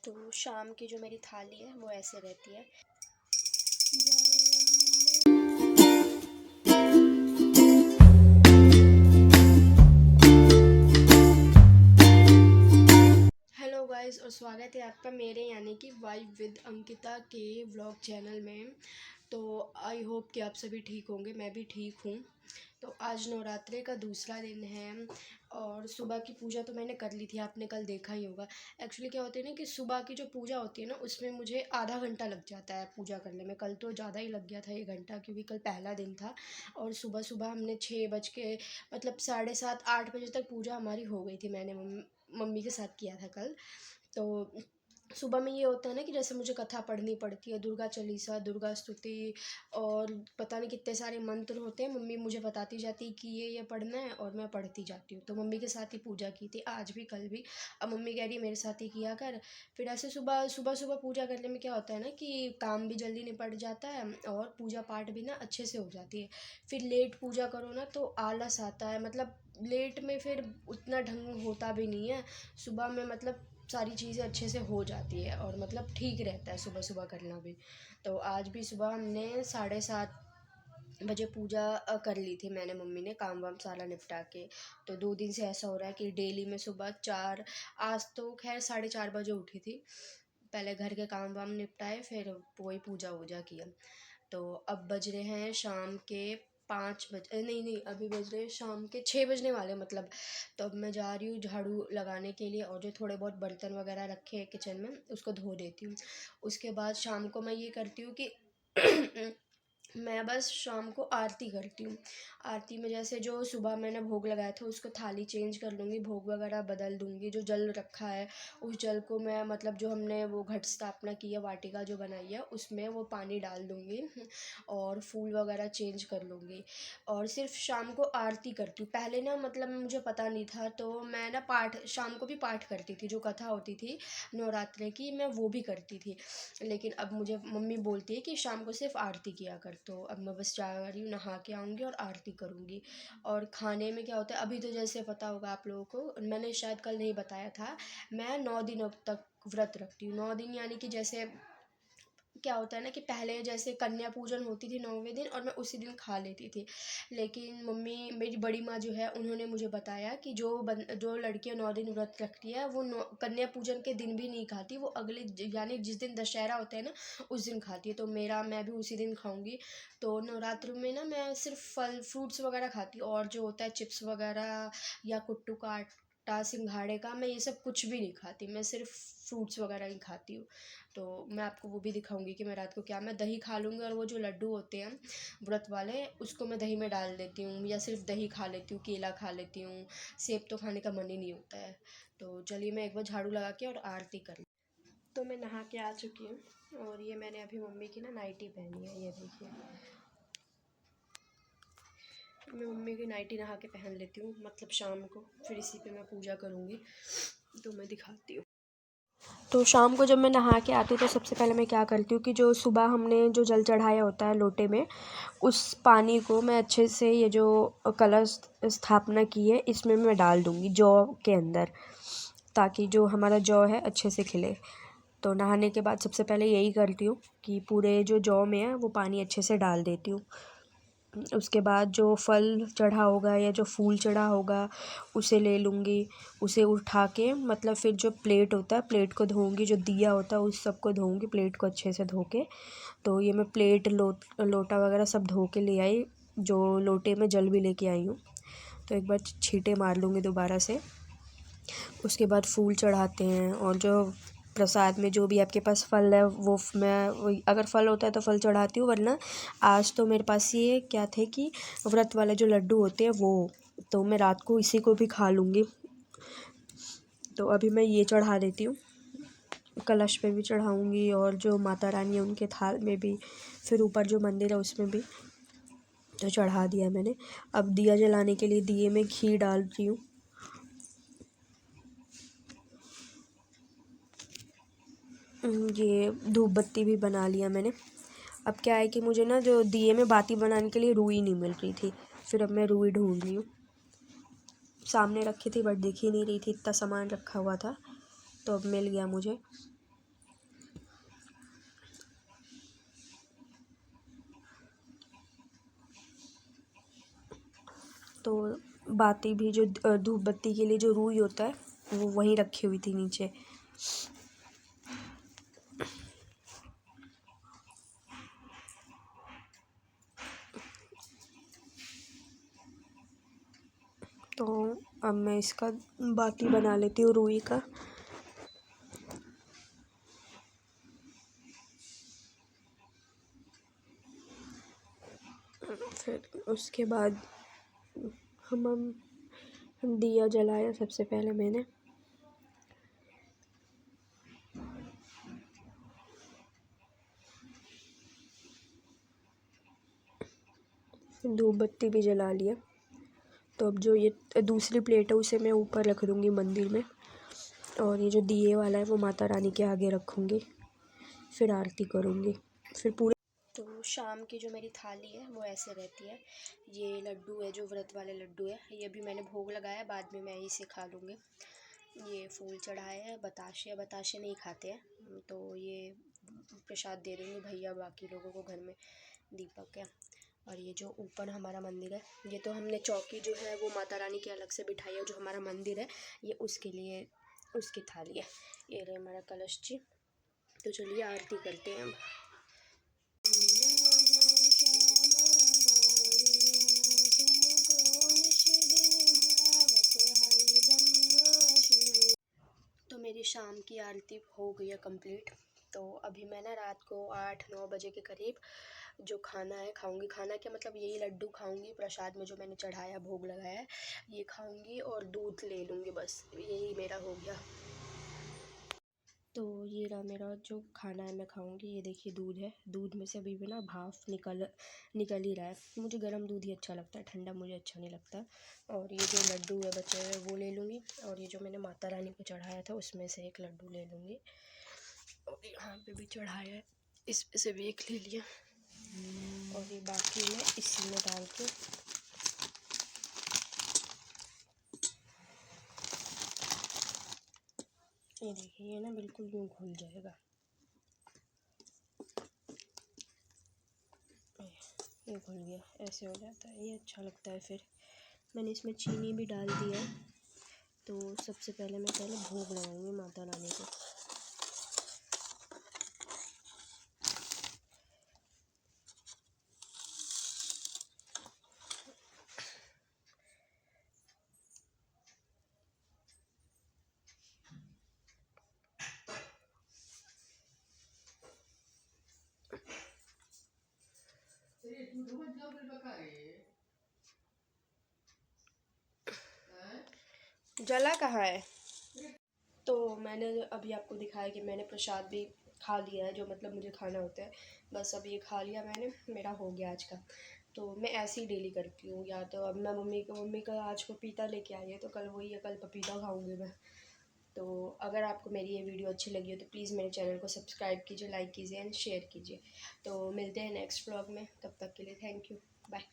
तो शाम की जो मेरी थाली है वो ऐसे रहती है। हेलो गाइस और स्वागत है आपका मेरे यानी कि वाइब विद अंकिता के व्लॉग चैनल में। तो आई होप कि आप सभी ठीक होंगे, मैं भी ठीक हूँ। तो आज नवरात्रि का दूसरा दिन है और सुबह की पूजा तो मैंने कर ली थी, आपने कल देखा ही होगा। एक्चुअली क्या होता है ना कि सुबह की जो पूजा होती है ना उसमें मुझे आधा घंटा लग जाता है पूजा करने में। कल तो ज़्यादा ही लग गया था 1 घंटा, क्योंकि कल पहला दिन था और सुबह सुबह हमने 6 बज के मतलब 7:30-8 बजे तक पूजा हमारी हो गई थी। मैंने मम्मी के साथ किया था कल। तो सुबह में ये होता है ना कि जैसे मुझे कथा पढ़नी पड़ती है, दुर्गा चालीसा, दुर्गा स्तुति और पता नहीं कितने सारे मंत्र होते हैं। मम्मी मुझे बताती जाती कि ये पढ़ना है और मैं पढ़ती जाती हूँ। तो मम्मी के साथ ही पूजा की थी, आज भी कल भी। अब मम्मी कह रही मेरे साथ ही किया कर। फिर ऐसे सुबह सुबह सुबह पूजा करने में क्या होता है ना कि काम भी जल्दी निपट जाता है और पूजा पाठ भी ना अच्छे से हो जाती है। फिर लेट पूजा करो ना तो आलस आता है, मतलब लेट में फिर उतना ढंग होता भी नहीं है। सुबह में मतलब सारी चीज़ें अच्छे से हो जाती है और मतलब ठीक रहता है सुबह सुबह करना भी। तो आज भी सुबह हमने 7:30 बजे पूजा कर ली थी मैंने, मम्मी ने काम वाम सारा निपटा के। तो 2 दिन से ऐसा हो रहा है कि डेली में सुबह 4, आज तो खैर 4:30 बजे उठी थी। पहले घर के काम वाम निपटाए, फिर वही पूजा वूजा किया। तो अब बज रहे हैं शाम के 5 बज नहीं नहीं अभी बज रहे हैं शाम के 6 बजने वाले मतलब। तो अब मैं जा रही हूँ झाड़ू लगाने के लिए और जो थोड़े बहुत बर्तन वगैरह रखे हैं किचन में उसको धो देती हूँ। उसके बाद शाम को मैं ये करती हूँ कि मैं बस शाम को आरती करती हूँ। आरती में जैसे जो सुबह मैंने भोग लगाया था उसको थाली चेंज कर लूँगी, भोग वगैरह बदल दूँगी। जो जल रखा है उस जल को मैं मतलब जो हमने वो घट स्थापना की है, वाटिका जो बनाई है उसमें वो पानी डाल दूँगी और फूल वगैरह चेंज कर लूँगी। और सिर्फ शाम को आरती करती हूँ। पहले ना मतलब मुझे पता नहीं था तो मैं ना पाठ शाम को भी पाठ करती थी, जो कथा होती थी नवरात्रि की मैं वो भी करती थी। लेकिन अब मुझे मम्मी बोलती है कि शाम को सिर्फ आरती किया कर। तो अब मैं बस जा रही हूँ, नहा के आऊँगी और आरती करूँगी। और खाने में क्या होता है अभी तो जैसे पता होगा आप लोगों को, मैंने शायद कल नहीं बताया था, मैं 9 दिनों तक व्रत रखती हूँ। 9 दिन यानी कि जैसे क्या होता है ना कि पहले जैसे कन्या पूजन होती थी 9वें दिन और मैं उसी दिन खा लेती थी। लेकिन मम्मी मेरी बड़ी माँ जो है उन्होंने मुझे बताया कि जो लड़कियां 9 दिन व्रत रखती है वो कन्या पूजन के दिन भी नहीं खाती, वो अगले यानी जिस दिन दशहरा होता है ना उस दिन खाती है। तो मैं भी उसी दिन खाऊंगी। तो नवरात्र में ना मैं सिर्फ फल फ्रूट्स वगैरह खाती हूँ और जो होता है चिप्स वगैरह या कुट्टू का आटा सिंघाड़े का, मैं ये सब कुछ भी नहीं खाती, मैं सिर्फ फ्रूट्स वगैरह ही खाती हूँ। तो मैं आपको वो भी दिखाऊंगी कि मैं रात को क्या, मैं दही खा लूँगी और वो जो लड्डू होते हैं व्रत वाले उसको मैं दही में डाल देती हूँ या सिर्फ दही खा लेती हूँ, केला खा लेती हूँ। सेब तो खाने का मन ही नहीं होता है। तो चलिए मैं एक बार झाड़ू लगा के और आरती कर। तो मैं नहा के आ चुकी हूँ और ये मैंने अभी मम्मी की ना नाइटी पहनी है, ये देखिए। मैं मम्मी की नाइटी नहा के पहन लेती हूँ मतलब शाम को, फिर इसी पे मैं पूजा करूँगी। तो मैं दिखाती हूँ। तो शाम को जब मैं नहा के आती हूँ तो सबसे पहले मैं क्या करती हूँ कि जो सुबह हमने जो जल चढ़ाया होता है लोटे में, उस पानी को मैं अच्छे से ये जो कलश स्थापना की है इसमें मैं डाल दूँगी जौ के अंदर, ताकि जो हमारा जौ है अच्छे से खिले। तो नहाने के बाद सबसे पहले यही करती हूँ कि पूरे जो जौ में है वो पानी अच्छे से डाल देती हूँ। उसके बाद जो फल चढ़ा होगा या जो फूल चढ़ा होगा उसे ले लूँगी, उसे उठा के मतलब फिर जो प्लेट होता है प्लेट को धोऊँगी, जो दिया होता है उस सब को धोऊँगी, प्लेट को अच्छे से धो के। तो ये मैं प्लेट लोटा वगैरह सब धो के ले आई, जो लोटे में जल भी लेके आई हूँ। तो एक बार छींटे मार लूँगी दोबारा से। उसके बाद फूल चढ़ाते हैं और जो प्रसाद में जो भी आपके पास फल है वो मैं अगर फल होता है तो फल चढ़ाती हूँ, वरना आज तो मेरे पास ये क्या थे कि व्रत वाले जो लड्डू होते हैं वो, तो मैं रात को इसी को भी खा लूँगी। तो अभी मैं ये चढ़ा देती हूँ, कलश पे भी चढ़ाऊँगी और जो माता रानी है उनके थाल में भी, फिर ऊपर जो मंदिर है उसमें भी तो चढ़ा दिया मैंने। अब दिया जलाने के लिए दिए में घी डाल रही हूँ। ये धूप बत्ती भी बना लिया मैंने। अब क्या है कि मुझे ना जो दिए में बाती बनाने के लिए रुई नहीं मिल रही थी, फिर अब मैं रुई ढूंढ रही हूँ। सामने रखी थी बट दिख ही नहीं रही थी, इतना सामान रखा हुआ था, तो अब मिल गया मुझे। तो बाती भी जो धूप बत्ती के लिए जो रुई होता है वो वहीं रखी हुई थी नीचे। तो अब मैं इसका बाती बना लेती हूँ रुई का। फिर उसके बाद हम दिया जलाया सबसे पहले मैंने। धूप बत्ती भी जला लिया। तो अब जो ये दूसरी प्लेट है उसे मैं ऊपर रख दूँगी मंदिर में, और ये जो दिए वाला है वो माता रानी के आगे रखूँगी, फिर आरती करूँगी। फिर पूरे तो शाम की जो मेरी थाली है वो ऐसे रहती है। ये लड्डू है जो व्रत वाले लड्डू है, ये भी मैंने भोग लगाया, बाद में मैं इसे खा लूँगी। ये फूल चढ़ाए हैं, बताशे नहीं खाते हैं, तो ये प्रसाद दे दूँगी भैया बाकी लोगों को घर में, दीपक है। और ये जो ऊपर हमारा मंदिर है, ये तो हमने चौकी जो है वो माता रानी की अलग से बिठाई है। जो हमारा मंदिर है ये उसके लिए उसकी थाली है। ये रहे हमारा कलश जी। तो चलिए आरती करते हैं हम। तो मेरी शाम की आरती हो गई है कंप्लीट। तो अभी मैं ना रात को 8-9 बजे के करीब जो खाना है खाऊंगी। खाना क्या मतलब यही लड्डू खाऊंगी, प्रसाद में जो मैंने चढ़ाया भोग लगाया है ये खाऊंगी, और दूध ले लूँगी, बस यही मेरा हो गया। तो ये रहा मेरा जो खाना है मैं खाऊंगी। ये देखिए दूध है, दूध में से अभी भी ना भाप निकल ही रहा है। मुझे गर्म दूध ही अच्छा लगता है, ठंडा मुझे अच्छा नहीं लगता। और ये जो लड्डू है बचे हुए वो ले लूँगी, और ये जो मैंने माता रानी को चढ़ाया था उसमें से एक लड्डू ले लूँगी। और यहाँ पे भी चढ़ाया है, इसमें से भी एक ले लिया, और ये बाकी मैं इसी में डाल के ये देखिए ये ना बिल्कुल यूँ घुल जाएगा। ये घुल गया, ऐसे हो जाता है, ये अच्छा लगता है। फिर मैंने इसमें चीनी भी डाल दिया। तो सबसे पहले मैं भोग लगाऊंगी माता रानी को। जला कहाँ है? तो मैंने अभी आपको दिखाया कि मैंने प्रसाद भी खा लिया है, जो मतलब मुझे खाना होता है। बस अब ये खा लिया मैंने, मेरा हो गया आज का। तो मैं ऐसे ही डेली करती हूँ, या तो अब मैं मम्मी का आज पपीता लेके आई है, तो कल वही है, कल पपीता खाऊंगी मैं। तो अगर आपको मेरी ये वीडियो अच्छी लगी हो तो प्लीज़ मेरे चैनल को सब्सक्राइब कीजिए, लाइक कीजिए एंड शेयर कीजिए। तो मिलते हैं नेक्स्ट व्लॉग में, तब तक के लिए थैंक यू, बाय।